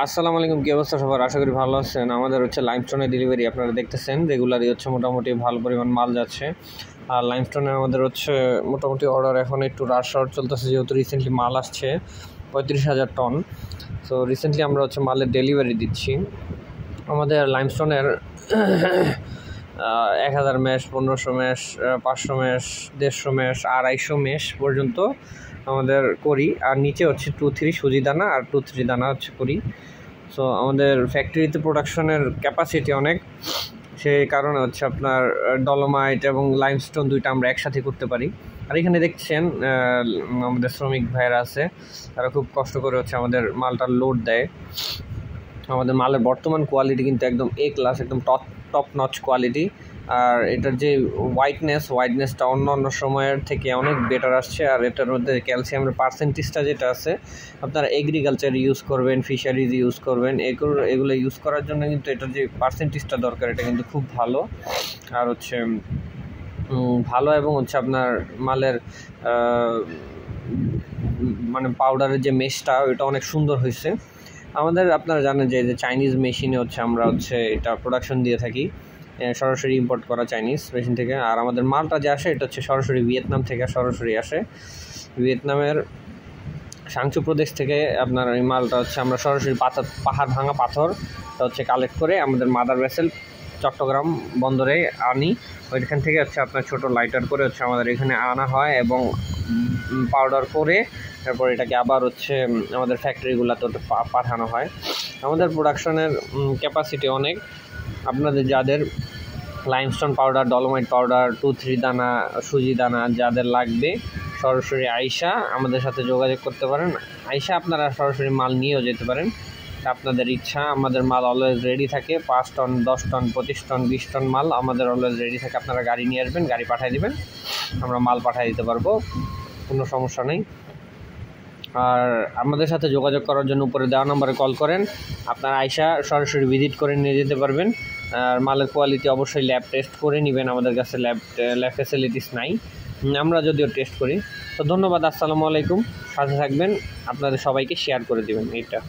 আসসালামু আলাইকুম, কি অবস্থা সবার? আশা করি ভালো আছেন। আমাদের হচ্ছে লাইমস্টোনের ডেলিভারি আপনারা দেখতেছেন, রেগুলারই হচ্ছে মোটামুটি ভালো পরিমাণ মাল যাচ্ছে। আর লাইমস্টোনে আমাদের হচ্ছে মোটামুটি অর্ডার এখন একটু রাশ চলতেছে, যেহেতু রিসেন্টলি মাল আসছে 35,000 টন। সো রিসেন্টলি আমরা হচ্ছে মালের ডেলিভারি দিচ্ছি। আমাদের লাইমস্টোনের 1000 mesh, 1500 mesh, 500 mesh, 150 mesh, 250 mesh পর্যন্ত আমাদের করি। আর নিচে হচ্ছে 2-3 সুজি দানা আর 2-3 দানা হচ্ছে করি। সো আমাদের ফ্যাক্টরিতে প্রোডাকশনের ক্যাপাসিটি অনেক, সেই কারণে হচ্ছে আপনার ডলোমাইট এবং লাইমস্টোন দুইটা আমরা একসাথে করতে পারি। আর এখানে দেখছেন আমাদের শ্রমিক ভাইয়েরা আছে, তারা খুব কষ্ট করে হচ্ছে আমাদের মালটার লোড দেয়। আমাদের মালের বর্তমান কোয়ালিটি কিন্তু একদম এ ক্লাস, একদম টপ নচ কোয়ালিটি। আর এটার যে হোয়াইটনেসটা অন্য সময়ের থেকে অনেক বেটার আসছে। আর এটার মধ্যে ক্যালসিয়ামের পার্সেন্টেজটা যেটা আছে, আপনারা এগ্রিকালচার ইউজ করবেন, ফিশারিজ ইউজ করবেন, এগুলো ইউজ করার জন্য কিন্তু এটার যে পার্সেন্টেজটা দরকার, এটা কিন্তু খুব ভালো। আর হচ্ছে ভালো, এবং হচ্ছে আপনার মালের মানে পাউডারের যে মেশটা, ওইটা অনেক সুন্দর হয়েছে। আমাদের আপনারা জানেন যে চাইনিজ মেশিনে হচ্ছে আমরা হচ্ছে এটা প্রোডাকশন দিয়ে থাকি, সরাসরি ইম্পোর্ট করা চাইনিজ মেশিন থেকে। আর আমাদের মালটা যে আসে, এটা হচ্ছে সরাসরি ভিয়েতনাম থেকে সরাসরি আসে। ভিয়েতনামের সাংচু প্রদেশ থেকে আপনার এই মালটা হচ্ছে আমরা সরাসরি পাহাড় ভাঙা পাথরটা হচ্ছে কালেক্ট করে আমাদের মাদার ভেসেল চট্টগ্রাম বন্দরে আনি। ওইখান থেকে হচ্ছে আপনার ছোট লাইটার করে হচ্ছে আমাদের এখানে আনা হয় এবং পাউডার করে তারপর এটাকে আবার হচ্ছে আমাদের ফ্যাক্টরিগুলোতে পাঠানো হয়। আমাদের প্রোডাকশনের ক্যাপাসিটি অনেক। আপনাদের যাদের লাইমস্টোন পাউডার, ডলোমাইট পাউডার, 2-3 দানা সুজি দানা যাদের লাগবে, সরাসরি আইসা আমাদের সাথে যোগাযোগ করতে পারেন। আইসা আপনারা সরাসরি মাল নিয়েও যেতে পারেন, আপনাদের ইচ্ছা। আমাদের মাল অলওয়েজ রেডি থাকে, 5 টন, 10 টন, 25 টন, 20 টন মাল আমাদের অলওয়েজ রেডি থাকে। আপনারা গাড়ি নিয়ে আসবেন, গাড়ি পাঠিয়ে দিবেন, আমরা মাল পাঠিয়ে দিতে পারবো, কোনো সমস্যা নেই। আর আমাদের সাথে যোগাযোগ করার জন্য উপরে দেওয়া নম্বরে কল করেন, আপনারা আইসা সরাসরি ভিজিট করে নিয়ে যেতে পারবেন। আর মালের কোয়ালিটি অবশ্যই ল্যাব টেস্ট করে নেবেন, আমাদের কাছে ল্যাব ফ্যাসিলিটিস নাই, আমরা যদিও টেস্ট করি। তো ধন্যবাদ, আসসালামু আলাইকুম, সাথে থাকবেন, আপনাদের সবাইকে শেয়ার করে দেবেন এটা।